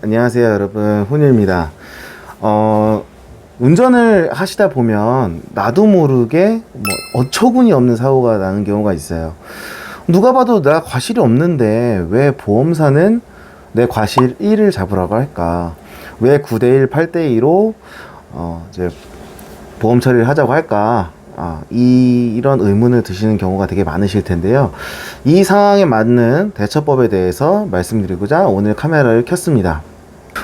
안녕하세요, 여러분. 훈유입니다. 운전을 하시다 보면 나도 모르게 어처구니 없는 사고가 나는 경우가 있어요. 누가 봐도 내가 과실이 없는데 왜 보험사는 내 과실 1을 잡으라고 할까? 왜 9대1, 8대2로 이제 보험 처리를 하자고 할까? 이런 의문을 드시는 경우가 되게 많으실 텐데요. 이 상황에 맞는 대처법에 대해서 말씀드리고자 오늘 카메라를 켰습니다.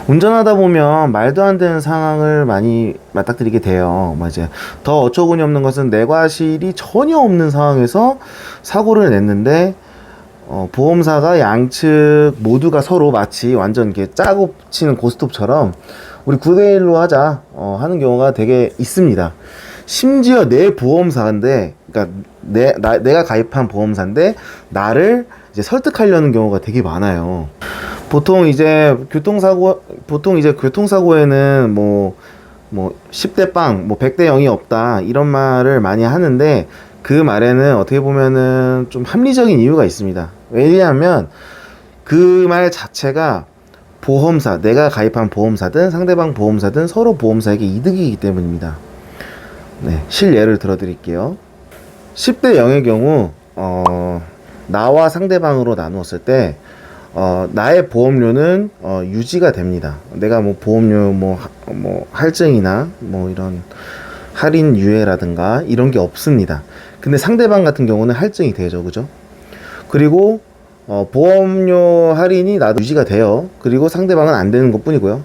운전하다 보면 말도 안 되는 상황을 많이 맞닥뜨리게 돼요. 이제 더 어처구니 없는 것은 내 과실이 전혀 없는 상황에서 사고를 냈는데 보험사가 양측 모두가 서로 마치 완전 이렇게 짜고 치는 고스톱처럼 우리 9대1로 하자 하는 경우가 되게 있습니다. 심지어 내 보험사인데, 그러니까 내가 가입한 보험사인데 나를 이제 설득하려는 경우가 되게 많아요. 보통 이제 교통사고에는 10대 빵, 100대 0이 없다 이런 말을 많이 하는데 그 말에는 어떻게 보면은 좀 합리적인 이유가 있습니다. 왜냐하면 그 말 자체가 보험사, 내가 가입한 보험사든 상대방 보험사든 서로 보험사에게 이득이기 때문입니다. 네, 실예를 들어 드릴게요. 10대 0의 경우 나와 상대방으로 나누었을 때 나의 보험료는 유지가 됩니다. 내가 보험료 할증이나 이런 할인 유예라든가 이런 게 없습니다. 근데 상대방 같은 경우는 할증이 되죠. 그죠? 그리고 보험료 할인이 나도 유지가 돼요. 그리고 상대방은 안 되는 것 뿐이고요.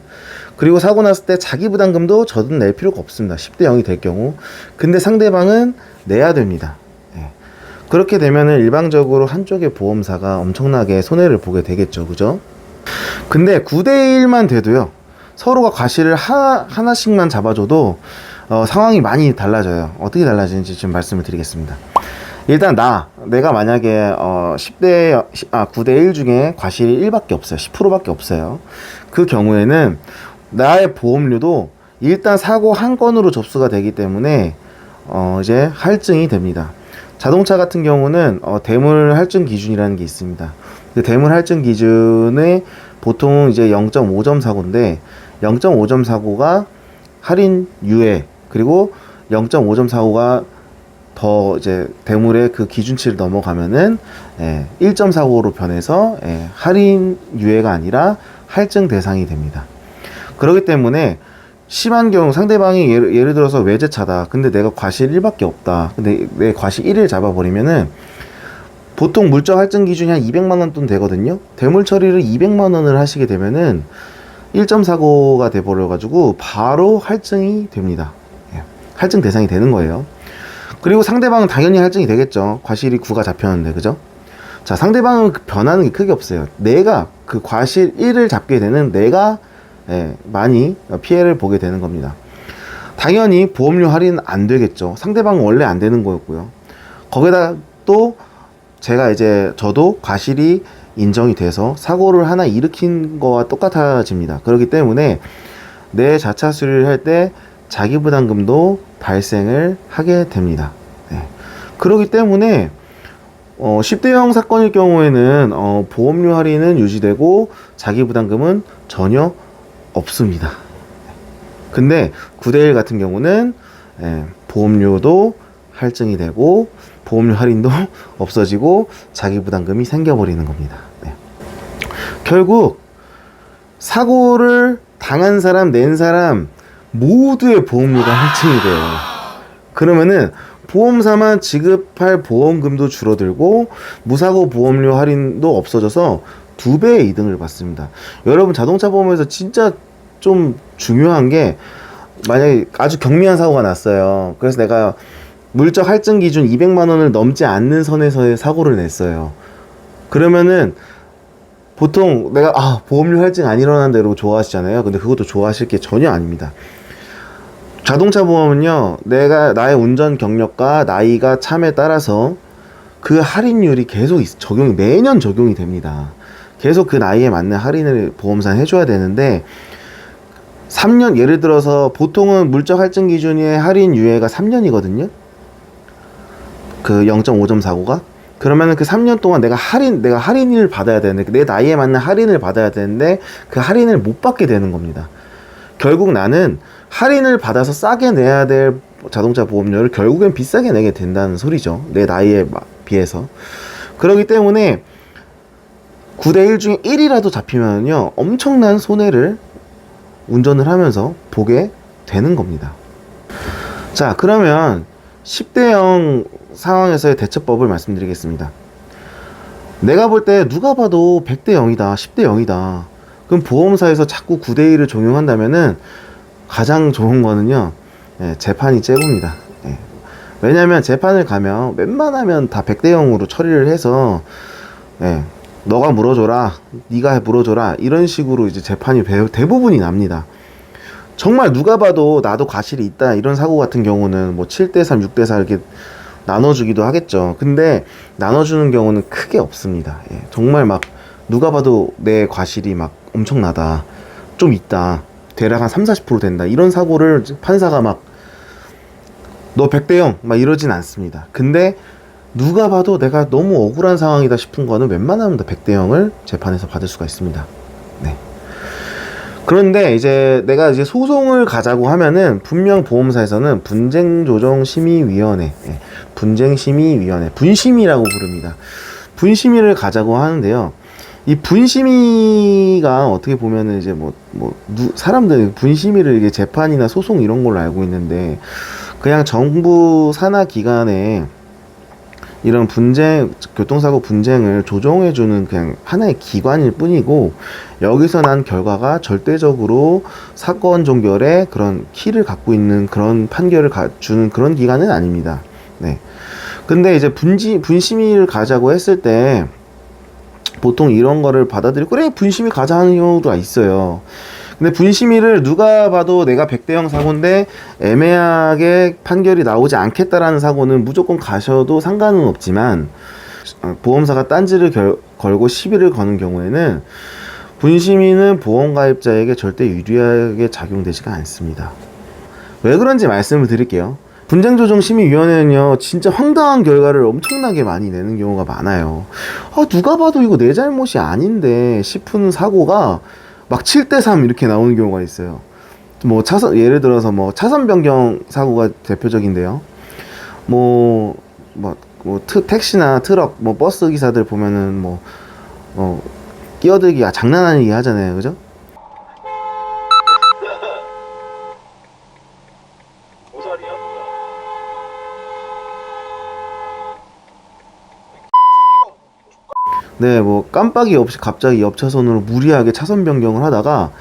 그리고 사고 났을 때 자기 부담금도 저는 낼 필요가 없습니다. 10대 0이 될 경우. 근데 상대방은 내야 됩니다. 예. 그렇게 되면은 일방적으로 한쪽의 보험사가 엄청나게 손해를 보게 되겠죠. 그죠? 근데 9대1만 돼도요. 서로가 과실을 하나씩만 잡아줘도 상황이 많이 달라져요. 어떻게 달라지는지 지금 말씀을 드리겠습니다. 일단 내가 만약에 9대1 중에 과실이 1밖에 없어요. 10%밖에 없어요. 그 경우에는 나의 보험료도 일단 사고 한 건으로 접수가 되기 때문에 이제 할증이 됩니다. 자동차 같은 경우는 대물 할증 기준이라는 게 있습니다. 그 대물 할증 기준에 보통 이제 0.5점 사고인데 0.5점 사고가 할인 유예, 그리고 0.5점 사고가 더 이제 대물의 그 기준치를 넘어가면은 1점 사고로 변해서 할인 유예가 아니라 할증 대상이 됩니다. 그렇기 때문에 심한 경우 상대방이 예를 들어서 외제차다. 근데 내가 과실 1밖에 없다. 근데 내 과실 1을 잡아버리면은 보통 물적 할증 기준이 한 200만 원 돈 되거든요. 대물 처리를 200만 원을 하시게 되면은 1점 사고가 돼버려가지고 바로 할증이 됩니다. 할증 대상이 되는 거예요. 그리고 상대방은 당연히 할증이 되겠죠. 과실이 9가 잡혔는데, 그죠? 자, 상대방은 변하는 게 크게 없어요. 내가 그 과실 1을 잡게 되는 내가 많이 피해를 보게 되는 겁니다. 당연히 보험료 할인은 안 되겠죠. 상대방은 원래 안 되는 거였고요. 거기다 또 저도 과실이 인정이 돼서 사고를 하나 일으킨 거와 똑같아집니다. 그렇기 때문에 내 자차 수리를 할 때 자기 부담금도 발생을 하게 됩니다. 그렇기 때문에 10대 0 사건일 경우에는 보험료 할인은 유지되고 자기 부담금은 전혀 없습니다. 근데 9대1 같은 경우는 보험료도 할증이 되고 보험료 할인도 없어지고 자기 부담금이 생겨버리는 겁니다. 결국 사고를 당한 사람, 낸 사람 모두의 보험료가 할증이 돼요. 그러면은 보험사만 지급할 보험금도 줄어들고 무사고 보험료 할인도 없어져서 2배의 이득을 받습니다. 여러분, 자동차 보험에서 진짜 좀 중요한 게, 만약에 아주 경미한 사고가 났어요. 그래서 내가 물적 할증 기준 200만 원을 넘지 않는 선에서의 사고를 냈어요. 그러면은 보통 내가 보험료 할증 안 일어난다 이러고 좋아하시잖아요. 근데 그것도 좋아하실 게 전혀 아닙니다. 자동차 보험은요, 나의 운전 경력과 나이가 참에 따라서 그 할인율이 계속 매년 적용이 됩니다. 계속 그 나이에 맞는 할인을 보험사는 해줘야 되는데, 3년, 예를 들어서 보통은 물적 할증 기준의 할인 유예가 3년이거든요. 그 0.5점 사고가. 그러면은 그 3년 동안 내가 할인을 받아야 되는데, 내 나이에 맞는 할인을 받아야 되는데, 그 할인을 못 받게 되는 겁니다. 결국 나는 할인을 받아서 싸게 내야 될 자동차 보험료를 결국엔 비싸게 내게 된다는 소리죠. 내 나이에 비해서. 그렇기 때문에 9대 1 중에 1이라도 잡히면요, 엄청난 손해를 운전을 하면서 보게 되는 겁니다. 자, 그러면 10대 0 상황에서의 대처법을 말씀드리겠습니다. 내가 볼 때 누가 봐도 100대 0이다, 10대 0이다. 그럼 보험사에서 자꾸 9대 1을 적용한다면은 가장 좋은 거는요, 재판이 최고입니다. 왜냐면 재판을 가면 웬만하면 다 100대 0으로 처리를 해서, 너가 물어줘라, 네가 물어줘라, 이런 식으로 이제 재판이 대부분이 납니다. 정말 누가 봐도 나도 과실이 있다, 이런 사고 같은 경우는 뭐 7대 3, 6대 4 이렇게 나눠주기도 하겠죠. 근데 나눠주는 경우는 크게 없습니다. 정말 막 누가 봐도 내 과실이 막 엄청나다, 좀 있다, 대략 한 30-40% 된다, 이런 사고를 판사가 막 너 100대 0 막 이러진 않습니다. 근데 누가 봐도 내가 너무 억울한 상황이다 싶은 거는 웬만하면 다 100대 0을 재판에서 받을 수가 있습니다. 네. 그런데 이제 내가 이제 소송을 가자고 하면은 분명 보험사에서는 분쟁조정심의위원회, 분쟁심의위원회, 분심이라고 부릅니다. 분심위를 가자고 하는데요. 이 분심위가 어떻게 보면은 이제 사람들 분심위를 이게 재판이나 소송 이런 걸로 알고 있는데, 그냥 정부 산하 기관에 이런 교통사고 분쟁을 조정해주는 그냥 하나의 기관일 뿐이고, 여기서 난 결과가 절대적으로 사건 종결에 그런 키를 갖고 있는 그런 판결을 주는 그런 기관은 아닙니다. 네. 근데 이제 분심위를 가자고 했을 때, 보통 이런 거를 받아들이고, 그래, 분심위 가자 하는 경우가 있어요. 근데 분심위를 누가 봐도 내가 100대 0 사고인데 애매하게 판결이 나오지 않겠다라는 사고는 무조건 가셔도 상관은 없지만, 보험사가 딴지를 걸고 시비를 거는 경우에는 분심위는 보험가입자에게 절대 유리하게 작용되지가 않습니다. 왜 그런지 말씀을 드릴게요. 분쟁조정심의위원회는요, 진짜 황당한 결과를 엄청나게 많이 내는 경우가 많아요. 누가 봐도 이거 내 잘못이 아닌데 싶은 사고가 막 7대 3 이렇게 나오는 경우가 있어요. 예를 들어서 차선 변경 사고가 대표적인데요. 택시나 트럭, 버스 기사들 보면은 끼어들기가 장난 아니게 하잖아요. 그죠? 네, 깜빡이 없이 갑자기 옆 차선으로 무리하게 차선 변경을 하다가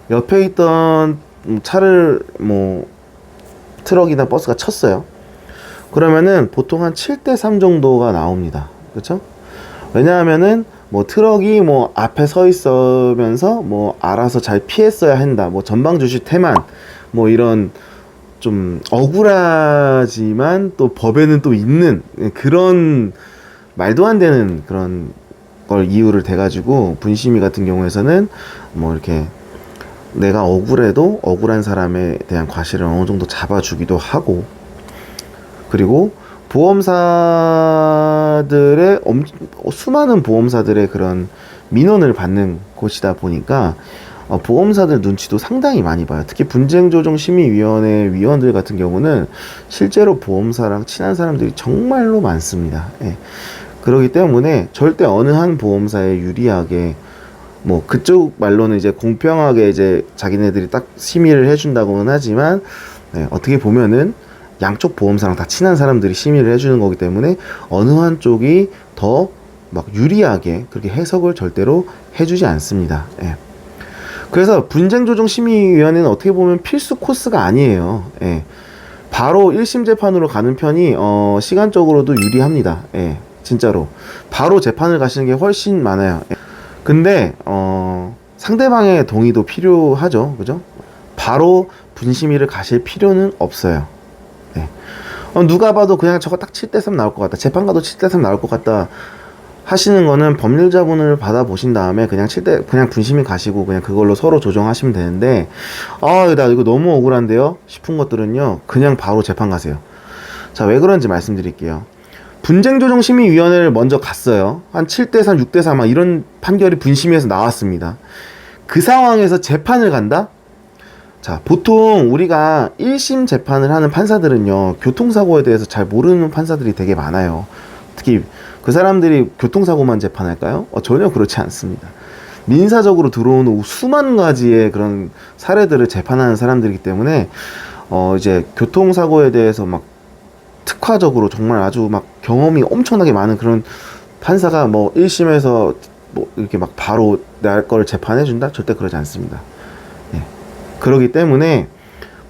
옆에 있던 차를 트럭이나 버스가 쳤어요. 그러면은 보통 한 7대 3 정도가 나옵니다. 그렇죠? 왜냐하면은 트럭이 앞에 서 있으면서 알아서 잘 피했어야 한다, 전방 주시 태만, 이런 좀 억울하지만 또 법에는 또 있는 그런 말도 안 되는 그런 걸 이유를 대가지고 분심위 같은 경우에서는 이렇게 내가 억울해도 억울한 사람에 대한 과실을 어느 정도 잡아주기도 하고, 그리고 보험사들의 수많은 보험사들의 그런 민원을 받는 곳이다 보니까 보험사들 눈치도 상당히 많이 봐요. 특히 분쟁조정심의위원회 위원들 같은 경우는 실제로 보험사랑 친한 사람들이 정말로 많습니다. 그렇기 때문에 절대 어느 한 보험사에 유리하게, 그쪽 말로는 이제 공평하게 이제 자기네들이 딱 심의를 해준다고는 하지만, 어떻게 보면은 양쪽 보험사랑 다 친한 사람들이 심의를 해주는 거기 때문에 어느 한쪽이 더 유리하게 그렇게 해석을 절대로 해주지 않습니다. 그래서 분쟁조정심의위원회는 어떻게 보면 필수 코스가 아니에요. 바로 1심 재판으로 가는 편이 시간적으로도 유리합니다. 진짜로 바로 재판을 가시는 게 훨씬 많아요. 근데 상대방의 동의도 필요하죠. 그죠? 바로 분심위를 가실 필요는 없어요. 누가 봐도 그냥 저거 딱 7대 3 나올 것 같다, 재판 가도 7대 3 나올 것 같다 하시는 거는 법률 자문을 받아 보신 다음에 그냥 분심위 가시고 그냥 그걸로 서로 조정하시면 되는데, 나 이거 너무 억울한데요 싶은 것들은요, 그냥 바로 재판 가세요. 자, 왜 그런지 말씀드릴게요. 분쟁조정심의위원회를 먼저 갔어요. 한 7대3, 6대4 막 이런 판결이 분심위에서 나왔습니다. 그 상황에서 재판을 간다? 자, 보통 우리가 1심 재판을 하는 판사들은요, 교통사고에 대해서 잘 모르는 판사들이 되게 많아요. 특히 그 사람들이 교통사고만 재판할까요? 전혀 그렇지 않습니다. 민사적으로 들어오는 수만 가지의 그런 사례들을 재판하는 사람들이기 때문에 이제 교통사고에 대해서 막 특화적으로 정말 아주 막 경험이 엄청나게 많은 그런 판사가 뭐 1심에서 뭐 이렇게 막 바로 내 거를 재판해준다? 절대 그러지 않습니다. 그렇기 때문에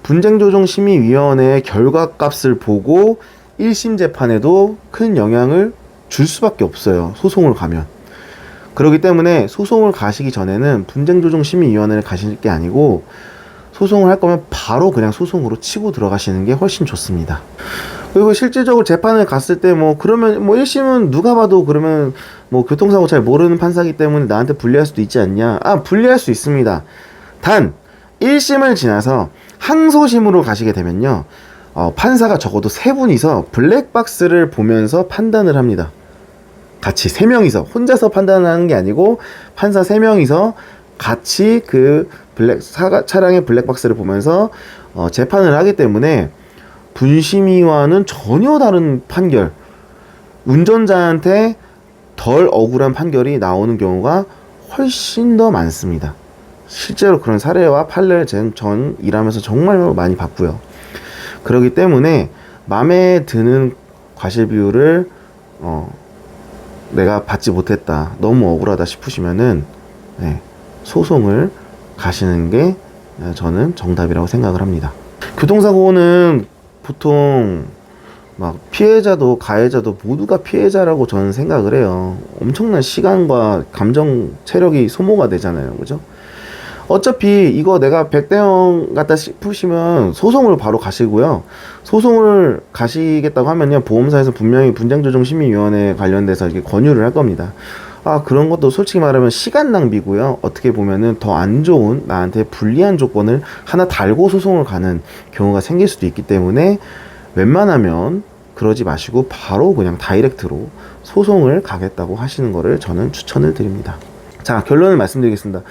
분쟁조정심의위원회의 결과값을 보고 1심 재판에도 큰 영향을 줄 수밖에 없어요. 소송을 가면. 그렇기 때문에 소송을 가시기 전에는 분쟁조정심의위원회를 가실 게 아니고 소송을 할 거면 바로 그냥 소송으로 치고 들어가시는 게 훨씬 좋습니다. 그리고 실질적으로 재판을 갔을 때 그러면 1심은 누가 봐도 그러면 교통사고 잘 모르는 판사기 때문에 나한테 불리할 수도 있지 않냐? 불리할 수 있습니다. 단 1심을 지나서 항소심으로 가시게 되면요, 판사가 적어도 3분이서 블랙박스를 보면서 판단을 합니다. 같이 3명이서 혼자서 판단을 하는 게 아니고 판사 3명이서 같이 그 차량의 블랙박스를 보면서 재판을 하기 때문에 분심위와는 전혀 다른 판결, 운전자한테 덜 억울한 판결이 나오는 경우가 훨씬 더 많습니다. 실제로 그런 사례와 판례를 전 일하면서 정말 많이 봤고요. 그렇기 때문에 마음에 드는 과실비율을 내가 받지 못했다, 너무 억울하다 싶으시면은 소송을 가시는 게 저는 정답이라고 생각을 합니다. 교통사고는 보통 막 피해자도 가해자도 모두가 피해자라고 저는 생각을 해요. 엄청난 시간과 감정 체력이 소모가 되잖아요, 그죠? 어차피 이거 내가 100대 0 같다 싶으시면 소송을 바로 가시고요. 소송을 가시겠다고 하면요, 보험사에서 분명히 분쟁조정심의위원회 관련돼서 이렇게 권유를 할 겁니다. 그런 것도 솔직히 말하면 시간 낭비고요. 어떻게 보면은 더 안 좋은, 나한테 불리한 조건을 하나 달고 소송을 가는 경우가 생길 수도 있기 때문에 웬만하면 그러지 마시고 바로 그냥 다이렉트로 소송을 가겠다고 하시는 거를 저는 추천을 드립니다. 자, 결론을 말씀드리겠습니다.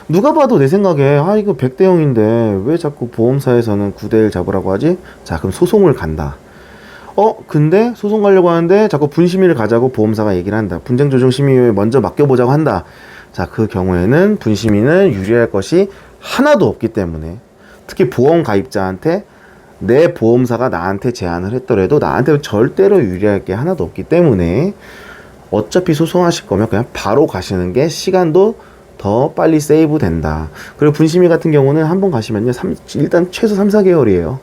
누가 봐도 내 생각에 이거 100대 0인데 왜 자꾸 보험사에서는 9대 1 잡으라고 하지? 자, 그럼 소송을 간다. 근데 소송 가려고 하는데 자꾸 분심위를 가자고 보험사가 얘기를 한다. 분쟁조정심의위에 먼저 맡겨보자고 한다. 자, 그 경우에는 분심위는 유리할 것이 하나도 없기 때문에, 특히 보험 가입자한테 내 보험사가 나한테 제안을 했더라도 나한테 절대로 유리할 게 하나도 없기 때문에 어차피 소송하실 거면 그냥 바로 가시는 게 시간도 더 빨리 세이브 된다. 그리고 분심위 같은 경우는 한번 가시면요, 일단 최소 3, 4개월이에요.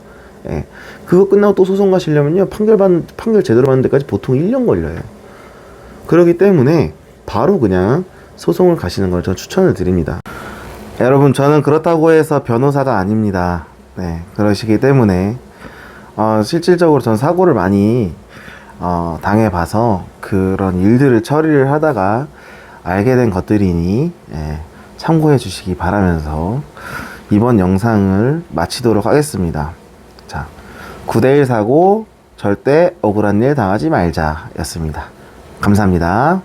그거 끝나고 또 소송 가시려면요, 판결 제대로 받는 데까지 보통 1년 걸려요. 그렇기 때문에 바로 그냥 소송을 가시는 걸 저는 추천을 드립니다. 여러분, 저는 그렇다고 해서 변호사가 아닙니다. 그러시기 때문에 실질적으로 전 사고를 많이 당해봐서 그런 일들을 처리를 하다가 알게 된 것들이니 참고해 주시기 바라면서 이번 영상을 마치도록 하겠습니다. 자, 9대1 사고 절대 억울한 일 당하지 말자 였습니다. 감사합니다.